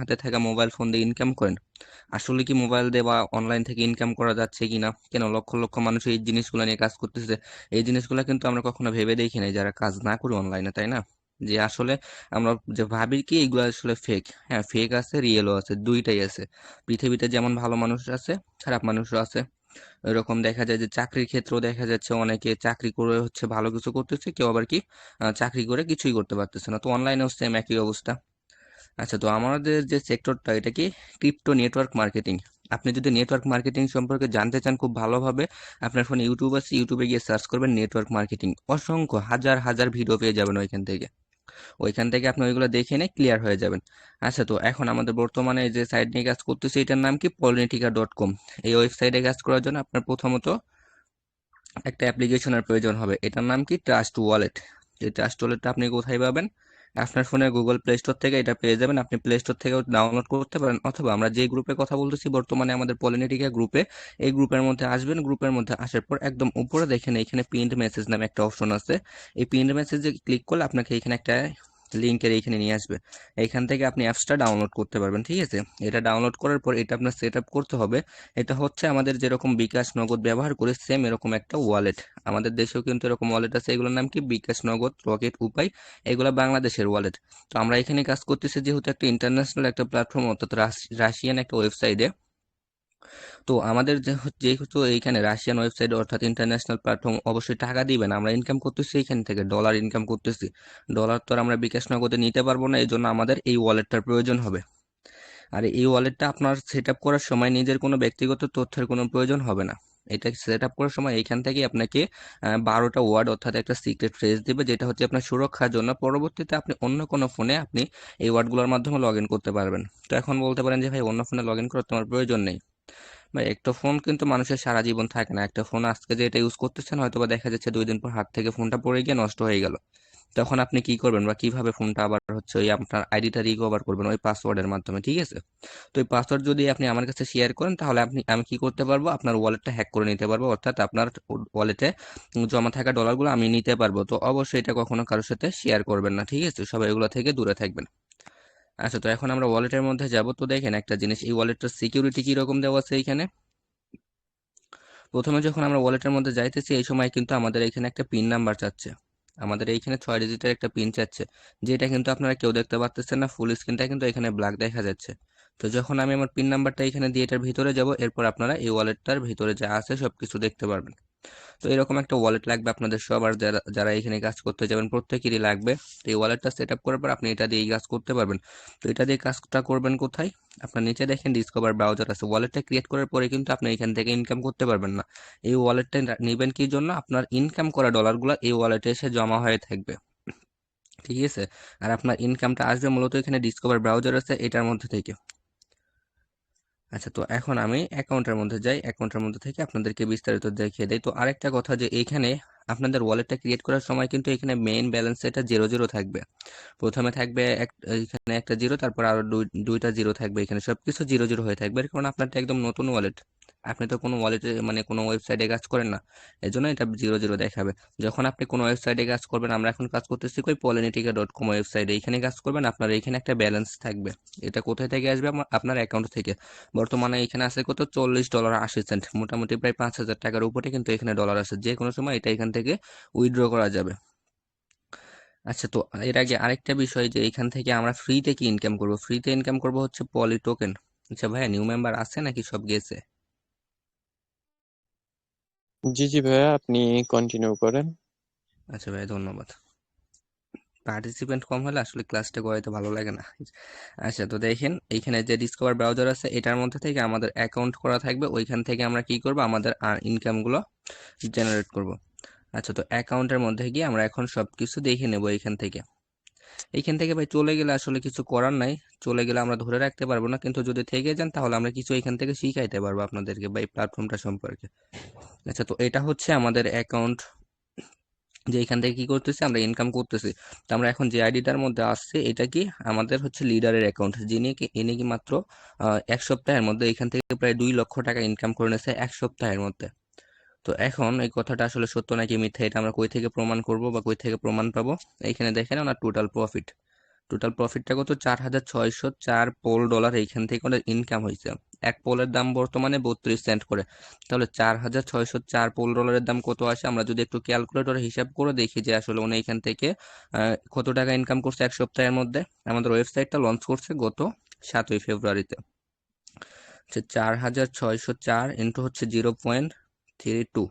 হাতে থাকা mobile phone দিয়ে ইনকাম করেন। আসলে কি মোবাইল দিয়ে বা অনলাইন থেকে ইনকাম করা যাচ্ছে কিনা, কেন লক্ষ লক্ষ মানুষ এই জিনিসগুলো নিয়ে কাজ করতেছে, এই জিনিসগুলো কিন্তু আমরা কখনো ভেবে দেখি নাই যারা কাজ না করি অনলাইনে, তাই না? যে আসলে আমরা যে ভাবি কি এগুলো আসলে ফেক। হ্যাঁ, ফেক আছে, রিয়েলও আছে, দুইটাই আছে। পৃথিবীতে যেমন ভালো মানুষ আছে, খারাপ মানুষও আছে। এরকম দেখা যায় যে চাকরির ক্ষেত্রেও দেখা যাচ্ছে অনেকে চাকরি করে হচ্ছে ভালো কিছু করতেছে, কেউ আবার কি চাকরি করে কিছুই করতে পারতেছে না। তো অনলাইনেও সেম একই অবস্থা। আচ্ছা, তো আমাদের যে সেক্টরটা এটা কি ক্রিপ্টো নেটওয়ার্ক মার্কেটিং। আপনি যদি নেটওয়ার্ক মার্কেটিং সম্পর্কে জানতে চান খুব ভালোভাবে, আপনার ফোনে ইউটিউব আছে, ইউটিউবে গিয়ে সার্চ করবেন নেটওয়ার্ক মার্কেটিং, অসংখ্য হাজার হাজার ভিডিও পেয়ে যাবেন ওইখান থেকে আপনি ওইগুলো দেখে নিয়ে ক্লিয়ার হয়ে যাবেন। আচ্ছা, তো এখন আমাদের বর্তমানে যে সাইট নিয়ে কাজ করতেছে এটার নাম কি পলিনেটিকা.com। এই ওয়েবসাইটে কাজ করার জন্য আপনার প্রথমত একটা অ্যাপ্লিকেশনের প্রয়োজন হবে, এটার নাম কি ট্রাস্ট ওয়ালেট। এই ট্রাস্ট ওয়ালেটটা আপনি কোথায় পাবেন? আপনার ফোনে গুগল প্লে স্টোর থেকে এটা পেয়ে যাবেন, আপনি প্লে স্টোর থেকেও ডাউনলোড করতে পারেন, অথবা আমরা যে গ্রুপে কথা বলতেছি বর্তমানে আমাদের পলিনেটিকা গ্রুপে, এই গ্রুপের মধ্যে আসবেন। গ্রুপের মধ্যে আসার পর একদম উপরে দেখেন এখানে পিন্ড মেসেজ নামে একটা অপশন আছে। এই পিন্ড মেসেজে ক্লিক করলে আপনাকে এখানে একটা লিঙ্কের এইখানে নিয়ে আসবে। এইখান থেকে আপনি অ্যাপসটা ডাউনলোড করতে পারবেন, ঠিক আছে? এটা ডাউনলোড করার পর এটা আপনার সেট আপ করতে হবে। এটা হচ্ছে আমাদের যেরকম বিকাশ নগদ ব্যবহার করে সেম এরকম একটা ওয়ালেট। আমাদের দেশেও কিন্তু এরকম ওয়ালেট আছে, এগুলোর নাম কি বিকাশ নগদ, রকেট, উপায়। এগুলো বাংলাদেশের ওয়ালেট। তো আমরা এখানে কাজ করতেছি যেহেতু একটা ইন্টারন্যাশনাল একটা প্ল্যাটফর্ম, অর্থাৎ রাশিয়ান একটা ওয়েবসাইটে। তো আমাদের যেহেতু এইখানে রাশিয়ান ওয়েবসাইট অর্থাৎ ইন্টারন্যাশনাল প্ল্যাটফর্ম, অবশ্যই টাকা দিবেন। আমরা ইনকাম করতেছি এখান থেকে ডলার ইনকাম করতেছি। ডলার তো আর আমরা বিকাশ নগদে নিতে পারবো না, এই জন্য আমাদের এই ওয়ালেটটার প্রয়োজন হবে। আর এই ওয়ালেটটা আপনার সেট আপ করার সময় নিজের কোনো ব্যক্তিগত তথ্যের কোনো প্রয়োজন হবে না। এটা সেট আপ করার সময় এইখান থেকে আপনাকে 12টা ওয়ার্ড অর্থাৎ একটা সিক্রেট ফ্রেজ দিবে, যেটা হচ্ছে আপনার সুরক্ষার জন্য। পরবর্তীতে আপনি অন্য কোনো ফোনে আপনি এই ওয়ার্ডগুলোর মাধ্যমে লগ ইন করতে পারবেন। তো এখন বলতে পারেন যে ভাই অন্য ফোনে লগ ইন করার তোমার প্রয়োজন নেই। ভাই, একটা ফোন কিন্তু মানুষের সারা জীবন থাকে না। একটা ফোন আজকে যে এটা ইউজ করতেছেন, হয়তো বা দেখা যাচ্ছে 2 দিন পর হাত থেকে ফোনটা পড়ে গিয়ে নষ্ট হয়ে গেল। তখন আপনি কি করবেন বা কিভাবে ফোনটা আবার হচ্ছে ওই আপনার আইডিটা রিকভার করবেন? ওই পাসওয়ার্ডের মাধ্যমে, ঠিক আছে? তো এই পাসওয়ার্ড যদি আপনি আমার কাছে শেয়ার করেন, তাহলে আমি কি করতে পারবো? আপনার ওয়ালেটটা হ্যাক করে নিতে পারবো, অর্থাৎ আপনার ওয়ালেটে জমা থাকা ডলারগুলো আমি নিতে পারবো। তো অবশ্যই এটা কখনো কারোর সাথে শেয়ার করবেন না, ঠিক আছে? সবাই এগুলো থেকে দূরে থাকবেন। আচ্ছা, তো এখন আমরা ওয়ালেটের মধ্যে যাব। তো দেখেন একটা জিনিস, এই ওয়ালেটটার সিকিউরিটি কি রকম দেওয়া আছে এইখানে। প্রথমে যখন আমরা ওয়ালেটের মধ্যে যাইতেছি এই সময় কিন্তু আমাদের এখানে একটা পিন নাম্বার চাচ্ছে। আমাদের এইখানে 6 ডিজিটের একটা পিন চাচ্ছে, যেটা কিন্তু আপনারা কেউ দেখতে পাচ্ছেন না, ফুল স্ক্রিনটা কিন্তু এখানে ব্ল্যাক দেখা যাচ্ছে। তো যখন আমি আমার পিন নাম্বারটা এখানে দিয়ে এটার ভিতরে যাব, এরপর আপনারা এই ওয়ালেটটার ভিতরে যা আছে সবকিছু দেখতে পারবেন। তো এরকম একটা ওয়ালেট লাগবে আপনাদের সবার, যারা যারা এখানে কাজ করতে যাবেন প্রত্যেকেরই লাগবে। তো এই ওয়ালেটটা সেট আপ করার পর আপনি এটা দিয়ে কাজ করতে পারবেন। তো এটা দিয়ে কাজটা করবেন কোথায়? আপনার নিচে দেখেন ডিসকভার ব্রাউজার আছে। ওয়ালেটটা ক্রিয়েট করার পরে কিন্তু আপনি এখান থেকে ইনকাম করতে পারবেন না। এই ওয়ালেটটা নেবেন কি জন্য? আপনার ইনকাম করা ডলারগুলো এই ওয়ালেটে এসে জমা হয়ে থাকবে, ঠিক আছে? আর আপনার ইনকামটা আসবে মূলত এখানে ডিসকভার ব্রাউজার আছে এটার মধ্যে থেকে। আচ্ছা, তো এখন আমি অ্যাকাউন্টের মধ্যে যাই, অ্যাকাউন্টের মধ্যে থেকে আপনাদেরকে বিস্তারিত দেখিয়ে দেই। তো আরেকটা কথা, যে এইখানে আপনাদের ওয়ালেটটা ক্রিয়েট করার সময় কিন্তু এখানে মেইন ব্যালেন্স এটা 0 0 থাকবে। প্রথমে থাকবে এখানে একটা জিরো, তারপর আরো দুইটা জিরো থাকবে। এখানে সবকিছু 0 0 হয়ে থাকবে, এর কারণ আপনারটা একদম নতুন ওয়ালেট। আপনি তো কোনো ওয়ালেটে মানে কোনো ওয়েবসাইটে কাজ করেন না, এই জন্য এটা 0 0 দেখাবে। যখন আপনি কোনো ওয়েবসাইটে কাজ করবেন, আমরা এখন কাজ করতেছি কই পলিনেটিকা.com ওয়েবসাইটে, এখানে কাজ করবেন, আপনার এখানে একটা ব্যালেন্স থাকবে। এটা কোথায় থেকে আসবে? আপনার অ্যাকাউন্ট থেকে। বর্তমানে এখানে আছে কত? $40.80, মোটামুটি প্রায় 5,000 টাকার উপরে কিন্তু এখানে ডলার আছে। যে কোনো সময় এটা এখান থেকে উইথড্র করা যাবে। আচ্ছা, তো এর আগে আরেকটা বিষয়, যে এখান থেকে আমরা ফ্রিতে কি ইনকাম করব? ফ্রিতে ইনকাম করব হচ্ছে পলি টোকেন। আচ্ছা ভাইয়া, নিউ মেম্বার আছে নাকি সব গেছে? জি জি ভাইয়া, আপনি কন্টিনিউ করেন। আচ্ছা ভাইয়া, ধন্যবাদ। পার্টিসিপেন্ট কম হলে আসলে ক্লাসটা করাইতে ভালো লাগে না। আচ্ছা, তো দেখেন এইখানে যে ডিসকভার ব্রাউজার আছে এটার মধ্যে থেকে আমাদের অ্যাকাউন্ট করা থাকবে, ওইখান থেকে আমরা কি করব? আমাদের ইনকামগুলো জেনারেট করব। আচ্ছা, তো অ্যাকাউন্টের মধ্যে গিয়ে আমরা এখন সব কিছু দেখে নেব এইখান থেকে। এইখান থেকে ভাই চলে গেলে আসলে কিছু করার নাই। চলে গেলে আমরা ধরে রাখতে পারবো না, কিন্তু যদি থেকে যান তাহলে আমরা কিছু এখান থেকে শিখাইতে পারবো আপনাদেরকে বা এই প্ল্যাটফর্মটা সম্পর্কে। আচ্ছা, তো এটা হচ্ছে আমাদের অ্যাকাউন্ট, যে এখান থেকে কি করতেছি? আমরা ইনকাম করতেছি। তো আমরা এখন যে আইডিটার মধ্যে আসছে এটা কি আমাদের হচ্ছে লিডারের অ্যাকাউন্ট, ইনি কি মাত্র 1 সপ্তাহের মধ্যে এখান থেকে প্রায় 2 লক্ষ টাকা ইনকাম করে নিয়েছে 1 সপ্তাহের মধ্যে। তো এখন এই কথাটা আসলে সত্য নাকি মিথ্যা, এটা আমরা কই থেকে প্রমাণ করব বা কই থেকে প্রমাণ পাবো? এইখানে দেখেন ওনার টোটাল প্রফিট। টোটাল প্রফিটটা কত? $4,604 এইখান থেকে ওদের ইনকাম হয়েছে। এক পোলের দাম বর্তমানে 32 সেন্ট করে। তাহলে $4,604 দাম কত আসে? আমরা যদি একটু ক্যালকুলেটরে হিসাব করে দেখি যে আসলে উনি এখান থেকে কত টাকা ইনকাম করছে এক সপ্তাহের মধ্যে। আমাদের ওয়েবসাইটটা লঞ্চ করছে গত 7ই ফেব্রুয়ারিতে। 4,604 ইন্টু হচ্ছে 0.32,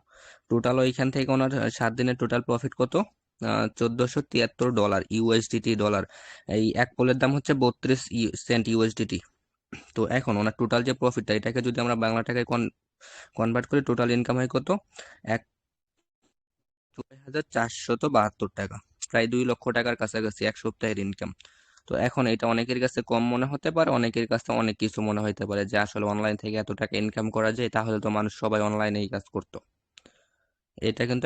টোটাল ওইখান থেকে ওনার 7 দিনের টোটাল প্রফিট কত? $1,473 ইউএসডিটি ডলার। এই এক পোলের দাম হচ্ছে 32 সেন্ট ইউএসডিটি। তো এখন ওনার টোটাল যে প্রফিটটা, এটাকে যদি আমরা বাংলা টাকায় কনভার্ট করি, টোটাল ইনকাম হয় কত? 1,472 টাকা, প্রায় 2 লক্ষ টাকার কাছাকাছি এক সপ্তাহের ইনকাম। তো এখন এটা অনেকের কাছে কম মনে হতে পারে, অনেকের কাছে অনেক কিছু মনে হতে পারে যে আসলে অনলাইন থেকে এত টাকা ইনকাম করা যায়, তাহলে তো মানুষ সবাই অনলাইনেই কাজ করতো। এটা কিন্তু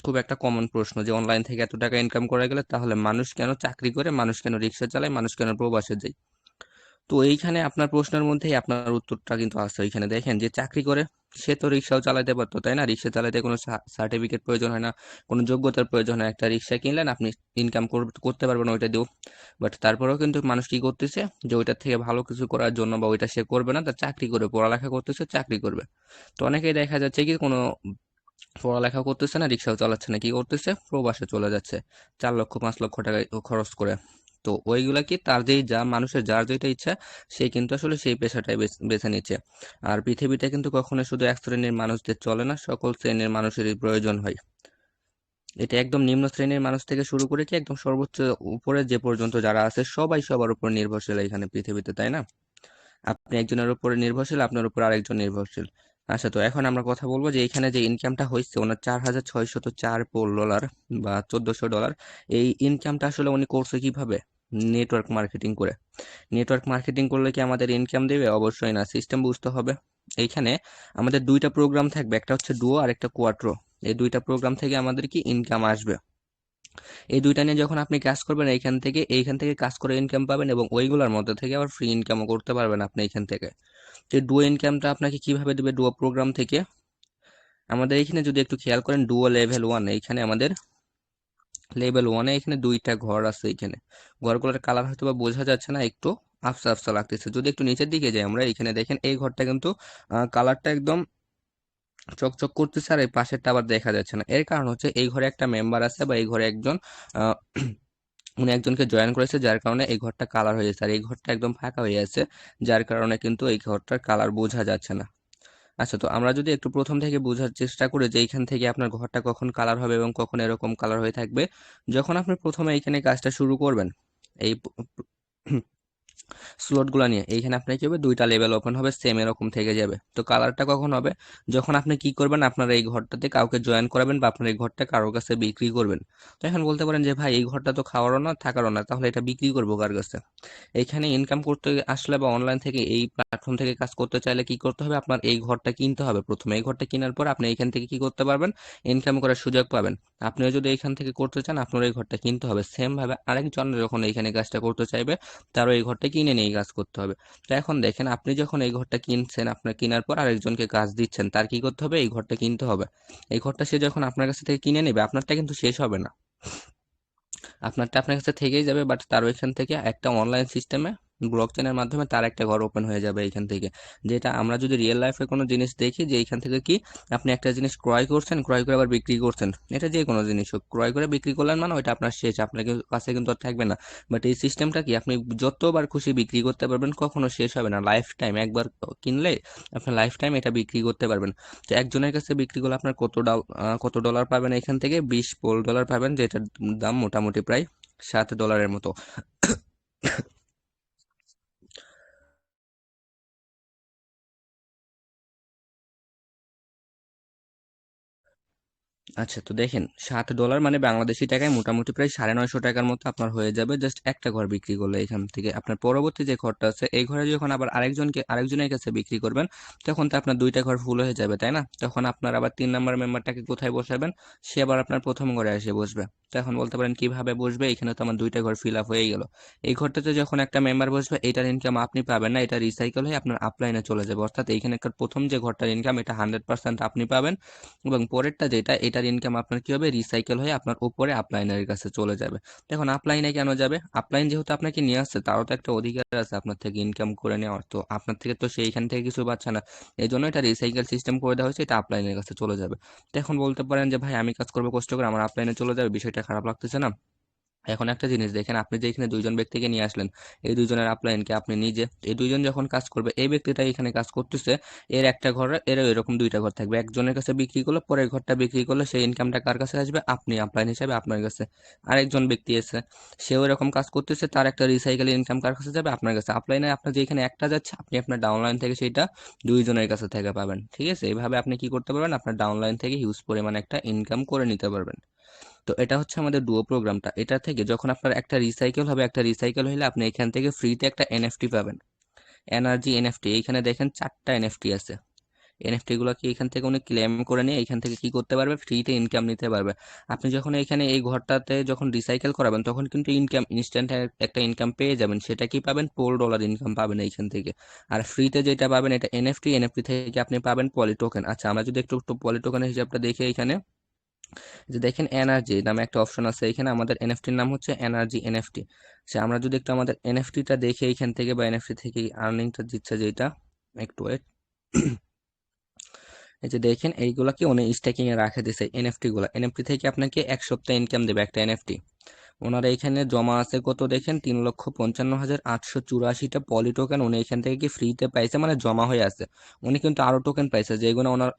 খুব একটা কমন প্রশ্ন যে অনলাইন থেকে এত টাকা ইনকাম করা গেলে তাহলে মানুষ কেন চাকরি করে, মানুষ কেন রিক্সা চালায়, মানুষ কেন প্রবাসে যায়? তো এইখানে আপনার প্রশ্নের মধ্যেই আপনার উত্তরটা কিন্তু আছে। ওইখানে দেখেন, যে চাকরি করে সে তো রিক্সাও চালাতে পারতো, তাই না? রিক্সা চালাতে কোনো সার্টিফিকেট প্রয়োজন হয় না, কোনো যোগ্যতার প্রয়োজন হয় না। একটা রিক্সা কিনলেন, আপনি ইনকাম করতে পারবেন ওইটা দিয়েও। বাট তারপরেও কিন্তু মানুষ কি করতেছে, যে ওইটার থেকে ভালো কিছু করার জন্য, বা ওইটা সে করবে না, তার চাকরি করে, পড়ালেখা করতেছে, চাকরি করবে। তো অনেকেই দেখা যাচ্ছে কি কোনো পড়ালেখা করতেছে না, রিক্সাও চালাচ্ছে না, কি করতেছে, প্রবাসে চলে যাচ্ছে 4 লক্ষ 5 লক্ষ টাকা খরচ করে। তো ওইগুলা কি, তার যেই যা মানুষের যার যেটা ইচ্ছা, সে কিন্তু আসলে সেই পেশাটাই বেছে নিচ্ছে। আর পৃথিবীতে কিন্তু কখনো শুধু এক শ্রেণীর মানুষদের চলে না, সকল শ্রেণীর মানুষেরই প্রয়োজন হয়। এটা একদম নিম্ন শ্রেণীর মানুষ থেকে শুরু করে কি একদম সর্বোচ্চ উপরে যে পর্যন্ত যারা আছে, সবাই সবার উপর নির্ভরশীল এখানে পৃথিবীতে, তাই না? আপনি একজনের উপরে নির্ভরশীল, আপনার উপর আরেকজন নির্ভরশীল। আচ্ছা, তো এখন আমরা কথা বলবো যে এখানে যে ইনকামটা হয়েছে ওনার $4,604 বা $1,400, এই ইনকামটা আসলে উনি করছে কিভাবে? নেটওয়ার্ক মার্কেটিং করে। নেটওয়ার্ক মার্কেটিং করলে কি আমাদের ইনকাম দেবে? অবশ্যই না, সিস্টেম বুঝতে হবে। এইখানে আমাদের দুইটা প্রোগ্রাম থাকবে, একটা হচ্ছে ডুও আর একটা কোয়াট্রো। এই দুইটা প্রোগ্রাম থেকে আমাদের কি ইনকাম আসবে। এই দুইটা নিয়ে যখন আপনি কাজ করবেন, এইখান থেকে কাজ করে ইনকাম পাবেন, এবং ওইগুলোর মধ্যে থেকে আবার ফ্রি ইনকামও করতে পারবেন আপনি এইখান থেকে। যে ডুও ইনকামটা আপনাকে কিভাবে দেবে ডুও প্রোগ্রাম থেকে? আমাদের এখানে যদি একটু খেয়াল করেন, ডুও লেভেল 1, এইখানে আমাদের লেভেল 1-এ এখানে দুইটা ঘর আছে। এইখানে ঘরগুলোর কালার হয়তো বা বোঝা যাচ্ছে না, একটু আফসা আফসা লাগতেছে। যদি একটু নিচের দিকে যাই আমরা, এখানে দেখেন এই ঘরটা কিন্তু কালারটা একদম চকচক করতেছে, আর এই পাশেরটা আবার দেখা যাচ্ছে না। এর কারণ হচ্ছে এই ঘরে একটা মেম্বার আছে, বা এই ঘরে একজন আহ, উনি একজনকে জয়েন করেছে, যার কারণে এই ঘরটা কালার হয়ে যাচ্ছে, আর এই ঘরটা একদম ফাঁকা হয়ে আছে, যার কারণে কিন্তু এই ঘরটার কালার বোঝা যাচ্ছে না। আচ্ছা, তো আমরা যদি একটু প্রথম থেকে বোঝার চেষ্টা করি যে এইখান থেকে আপনার ঘরটা কখন কালার হবে এবং কখন এরকম কালার হয়ে থাকবে। যখন আপনি প্রথমে এইখানে কাজটা শুরু করবেন, এই স্লটগুলো নিয়ে, এইখানে আপনার কি হবে, দুইটা লেভেল ওপেন হবে, সেম এরকম থেকে যাবে। তো কালারটা কখন হবে? যখন আপনি কি করবেন, আপনার এই ঘরটাতে কাউকে জয়েন করাবেন, বা আপনার এই ঘরটা কারোর কাছে বিক্রি করবেন। তো এখন বলতে পারেন যে ভাই, এই ঘরটা তো খাওয়ারও না, থাকারও না, তাহলে এটা বিক্রি করবো কার কাছে? এইখানে ইনকাম করতে আসলে, বা অনলাইন থেকে এই প্ল্যাটফর্ম থেকে কাজ করতে চাইলে কি করতে হবে? আপনার এই ঘরটা কিনতে হবে প্রথমে। এই ঘরটা কেনার পর আপনি এইখান থেকে কি করতে পারবেন? ইনকাম করার সুযোগ পাবেন। আপনিও যদি এইখান থেকে করতে চান, আপনার এই ঘরটা কিনতে হবে। সেম ভাবে আরেকজন যখন এইখানে কাজটা করতে চাইবে, তারও এই ঘরটা কিনে নিয়ে কাজ করতে হবে। তো এখন দেখেন, আপনি যখন এই ঘরটা কিনছেন, আপনার কেনার পর আরেকজনকে কাজ দিচ্ছেন, তার কি করতে হবে? এই ঘরটা কিনতে হবে। এই ঘরটা সে যখন আপনার কাছ থেকে কিনে নেবে, আপনারটা কিন্তু শেষ হবে না, আপনারটা আপনার কাছে থেকেই যাবে। বাট তার ওইখান থেকে একটা অনলাইন সিস্টেমে, ব্লক চেনের মাধ্যমে তার একটা ঘর ওপেন হয়ে যাবে এইখান থেকে। যেটা আমরা যদি রিয়েল লাইফে কোনো জিনিস দেখি, যে এইখান থেকে কি আপনি একটা জিনিস ক্রয় করছেন, ক্রয় করে আবার বিক্রি করছেন, এটা যে কোনো জিনিস হোক, ক্রয় করে বিক্রি করলেন মানে ওইটা আপনার শেষ, আপনার কাছে কিন্তু আর থাকবে না। বাট এই সিস্টেমটা কি, আপনি যতবার খুশি বিক্রি করতে পারবেন, কখনো শেষ হবে না। লাইফ টাইম, একবার কিনলে আপনার লাইফ টাইম এটা বিক্রি করতে পারবেন। তো একজনের কাছে বিক্রি করলে আপনার কত ডলার পাবেন? এখান থেকে $20 পাবেন, যেটার দাম মোটামুটি প্রায় $7 মতো। আচ্ছা, তো দেখেন, $7 মানে বাংলাদেশি টাকায় মোটামুটি প্রায় 950 টাকার মতো আপনার হয়ে যাবে, জাস্ট একটা ঘর বিক্রি করলে। এখান থেকে আপনার পরবর্তী যে ঘরটা আছে, এই ঘরে যখন আবার আরেকজনের কাছে বিক্রি করবেন, তখন তো আপনার দুইটা ঘর ফুল হয়ে যাবে, তাই না? তখন আপনার আবার 3 নম্বর মেম্বারটাকে কোথায় বসাবেন? সে আবার আপনার প্রথম ঘরে এসে বসবে। তো এখন বলতে পারেন কিভাবে বসবে, এখানে তো আমার দুইটা ঘর ফিল আপ হয়ে গেল। এই ঘরটাতে যখন একটা মেম্বার বসবে, এটার ইনকাম আপনি পাবেন না, এটা রিসাইকেল হয়ে আপনার আপলাইনে চলে যাবে। অর্থাৎ এইখানে প্রথম যে ঘরটার ইনকাম, এটা 100% আপনি পাবেন, এবং পরেরটা যেটা, এটার ইনকাম আপনার কি হবে, রিসাইকেল হয়ে আপনার উপরে আপলাইনের কাছে চলে যাবে। দেখুন আপলাইনে কেন যাবে, আপলাইন যেহেতু আপনাকে নিয়ে আসছে তারও তো একটা অধিকার আছে আপনার থেকে ইনকাম করে নেওয়ার, তো আপনার থেকে তো সেইখান থেকে কিছু পাচ্ছে না, এই জন্য এটা রিসাইকেল সিস্টেম করে দেওয়া হয়েছে, এটা আপলাইনের কাছে চলে যাবে। তো এখন বলতে পারেন যে ভাই আমি কাজ করবো কষ্ট করে, আমার আপলাইনে চলে যাবে, বিষয়টা খারাপ লাগতেছে না? এখন একটা জিনিস দেখেন, আপনি যে এখানে দুইজন ব্যক্তিকে নিয়ে আসলেন, এই দুইজনের আপলাইনকে আপনি নিজে, এই দুইজন যখন কাজ করবে, এই ব্যক্তিটা এখানে কাজ করতেছে, এর একটা ঘর, এর এরকম দুইটা ঘর থাকবে, একজনের কাছে বিক্রি করলে, পরের ঘরটা বিক্রি করলে সেই ইনকামটা কার কাছে আসবে, আপনি আপলাইন হিসাবে আপনার কাছে। আরেকজন ব্যক্তি আছে, সেও এরকম কাজ করতেছে, তার একটা রিসাইকেল ইনকাম কার কাছে যাবে, আপনার কাছে। আপলাইনে আপনার যেখানে একটা যাচ্ছে, আপনি আপনার ডাউনলাইন থেকে সেইটা দুইজনের কাছে থেকে পাবেন, ঠিক আছে? এইভাবে আপনি কি করতে পারবেন, আপনার ডাউনলাইন থেকে হিউজ পরিমাণে একটা ইনকাম করে নিতে পারবেন। তো এটা হচ্ছে আমাদের ডুও প্রোগ্রামটা। এটা থেকে যখন আপনার একটা রিসাইকেল হবে, একটা রিসাইকেল হলে আপনি এখান থেকে ফ্রিতে একটা এনএফটি পাবেন, এনার্জি এনএফটি। এইখানে দেখেন 4টা এনএফটি আছে, এনএফটি গুলো কি এখান থেকে উনি ক্লেম করে নিয়ে এখান থেকে কি করতে পারবে, ফ্রিতে ইনকাম নিতে পারবে। আপনি যখন এখানে এই ঘরটাতে যখন রিসাইকেল করাবেন, তখন কিন্তু ইনকাম ইনস্ট্যান্ট একটা ইনকাম পেয়ে যাবেন। সেটা কি পাবেন, $4 ইনকাম পাবেন এইখান থেকে। আর ফ্রিতে যেটা পাবেন এটা এনএফটি, এনএফটি থেকে আপনি পাবেন পলি টোকেন। আচ্ছা আমরা যদি একটু পলি টোকেনের হিসাবটা দেখি, এখানে যে দেখেন এনার্জি নামে একটা অপশন আছে, এখানে আমাদের এনএফটির নাম হচ্ছে এনার্জি এনএফটি। সে আমরা যদি একটু আমাদের এনএফটিটা দেখি এইখান থেকে, বা এনএফটি থেকে আর্নিংটা দিচ্ছে যেটা, একটু ওয়েট। এই যে দেখেন এইগুলা কি উনি স্ট্যাকিং এ রাখে দিছে এনএফটি গুলা, এনএফটি থেকে আপনাকে 1 সপ্তাহ ইনকাম দেবে একটা এনএফটি। ওনারা এখানে জমা আছে কত দেখেন, 3,55,884টা পলি টোকেন উনি এখান থেকে কি ফ্রিতে পাইছে, মানে জমা হয়ে আছে। উনি কিন্তু আরো টোকেন পাইছে, যেগুলো ওনার